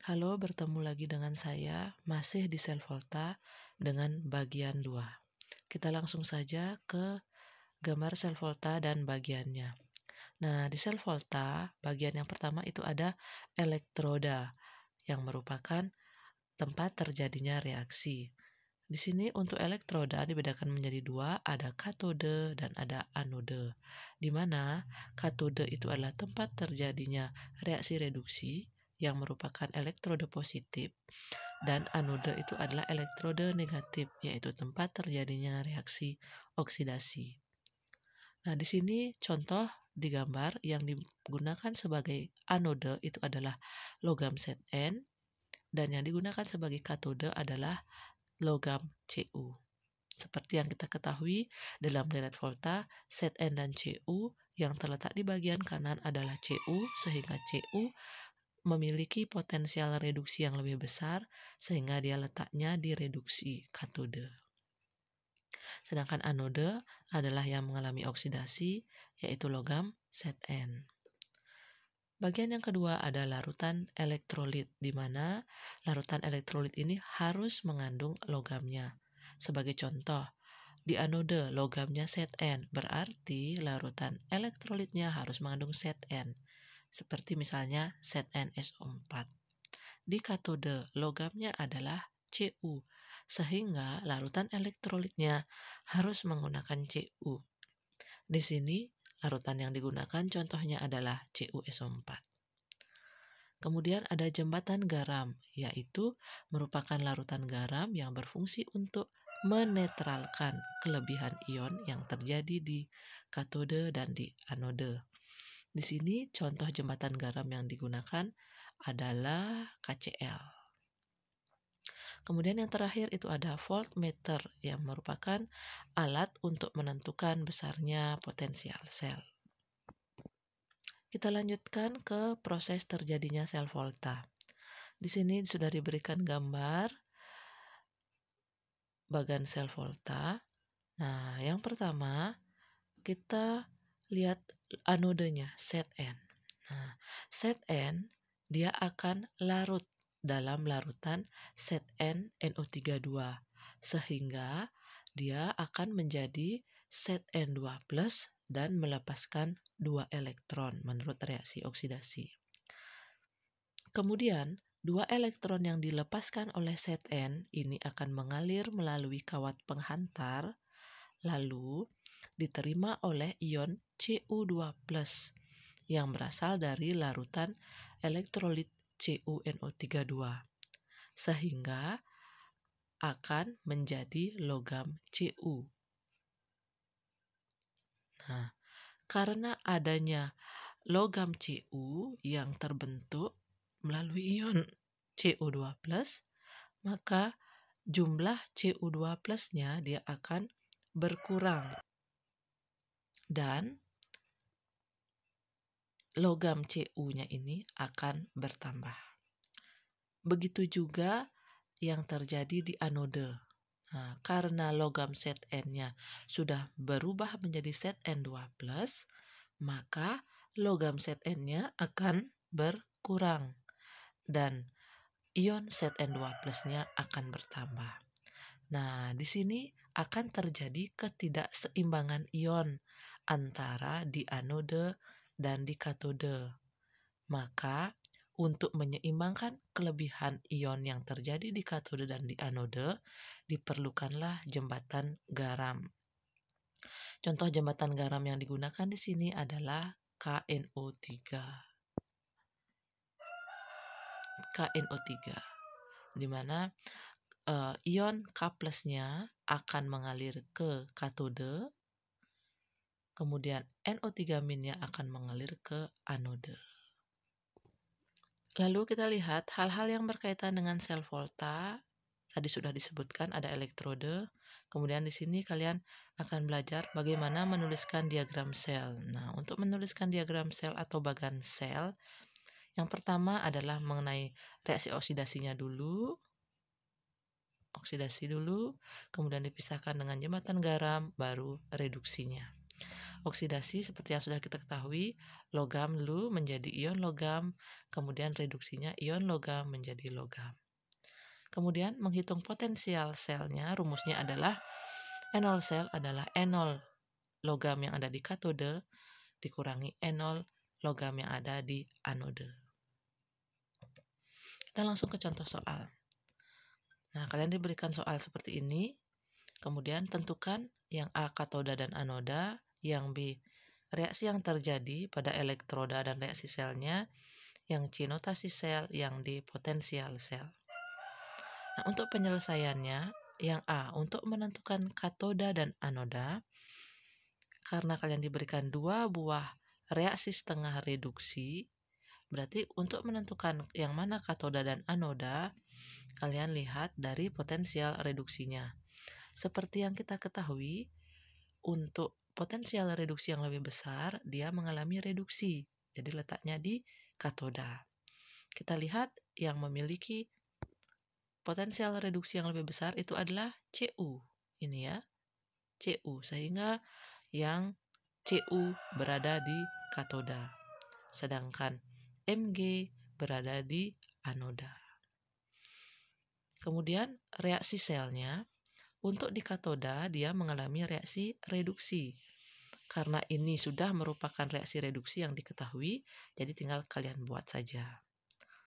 Halo, bertemu lagi dengan saya, masih di sel volta dengan bagian 2. Kita langsung saja ke gambar sel volta dan bagiannya. Nah, di sel volta, bagian yang pertama itu ada elektroda, yang merupakan tempat terjadinya reaksi. Di sini untuk elektroda dibedakan menjadi 2, ada katode dan ada anode. Di mana katode itu adalah tempat terjadinya reaksi reduksi yang merupakan elektroda positif, dan anode itu adalah elektroda negatif, yaitu tempat terjadinya reaksi oksidasi. Nah, di sini contoh di gambar yang digunakan sebagai anode itu adalah logam Zn, dan yang digunakan sebagai katode adalah logam Cu. Seperti yang kita ketahui, dalam deret volta, Zn dan Cu yang terletak di bagian kanan adalah Cu, sehingga Cu memiliki potensial reduksi yang lebih besar, sehingga dia letaknya di reduksi katode. Sedangkan anode adalah yang mengalami oksidasi, yaitu logam Zn. Bagian yang kedua ada larutan elektrolit, di mana larutan elektrolit ini harus mengandung logamnya. Sebagai contoh, di anode logamnya Zn, berarti larutan elektrolitnya harus mengandung Zn. Seperti misalnya ZnSO4. Di katode logamnya adalah Cu, sehingga larutan elektrolitnya harus menggunakan Cu. Di sini larutan yang digunakan contohnya adalah CuSO4. Kemudian ada jembatan garam, yaitu merupakan larutan garam yang berfungsi untuk menetralkan kelebihan ion yang terjadi di katode dan di anode. Di sini contoh jembatan garam yang digunakan adalah KCl. Kemudian yang terakhir itu ada voltmeter yang merupakan alat untuk menentukan besarnya potensial sel. Kita lanjutkan ke proses terjadinya sel volta. Di sini sudah diberikan gambar bagan sel volta. Nah, yang pertama kita lihat anodenya Zn. Nah, Zn dia akan larut dalam larutan ZnNO32, sehingga dia akan menjadi Zn2+ dan melepaskan 2 elektron menurut reaksi oksidasi. Kemudian, 2 elektron yang dilepaskan oleh Zn ini akan mengalir melalui kawat penghantar, lalu diterima oleh ion Cu2+ yang berasal dari larutan elektrolit CuNO32, sehingga akan menjadi logam Cu. Nah, karena adanya logam Cu yang terbentuk melalui ion Cu2+, maka jumlah Cu2+-nya dia akan berkurang dan logam Cu-nya ini akan bertambah. Begitu juga yang terjadi di anode. Nah, karena logam Zn-nya sudah berubah menjadi Zn2+, maka logam Zn-nya akan berkurang dan ion Zn2+-nya akan bertambah. Nah, di sini akan terjadi ketidakseimbangan ion antara di anode dan di katode. Maka, untuk menyeimbangkan kelebihan ion yang terjadi di katode dan di anode, diperlukanlah jembatan garam. Contoh jembatan garam yang digunakan di sini adalah KNO3. KNO3, di mana ion K+-nya akan mengalir ke katode, kemudian NO3- akan mengalir ke anode. Lalu kita lihat hal-hal yang berkaitan dengan sel volta. Tadi sudah disebutkan ada elektrode. Kemudian di sini kalian akan belajar bagaimana menuliskan diagram sel. Nah, untuk menuliskan diagram sel atau bagan sel, yang pertama adalah mengenai reaksi oksidasinya dulu. Oksidasi dulu, kemudian dipisahkan dengan jembatan garam, baru reduksinya. Oksidasi seperti yang sudah kita ketahui, logam Lu menjadi ion logam, kemudian reduksinya ion logam menjadi logam. Kemudian menghitung potensial selnya, rumusnya adalah N0 sel adalah N0 logam yang ada di katode dikurangi N0 logam yang ada di anode. Kita langsung ke contoh soal. Nah, kalian diberikan soal seperti ini, kemudian tentukan yang A katoda dan anoda, yang B reaksi yang terjadi pada elektroda dan reaksi selnya, yang C notasi sel, yang D potensial sel. Nah, untuk penyelesaiannya, yang A untuk menentukan katoda dan anoda, karena kalian diberikan 2 buah reaksi setengah reduksi, berarti untuk menentukan yang mana katoda dan anoda, kalian lihat dari potensial reduksinya. Seperti yang kita ketahui, untuk potensial reduksi yang lebih besar, dia mengalami reduksi. Jadi letaknya di katoda. Kita lihat yang memiliki potensial reduksi yang lebih besar itu adalah Cu. Ini ya, Cu. Sehingga yang Cu berada di katoda. Sedangkan Mg berada di anoda. Kemudian reaksi selnya, untuk di katoda dia mengalami reaksi reduksi. Karena ini sudah merupakan reaksi reduksi yang diketahui, jadi tinggal kalian buat saja.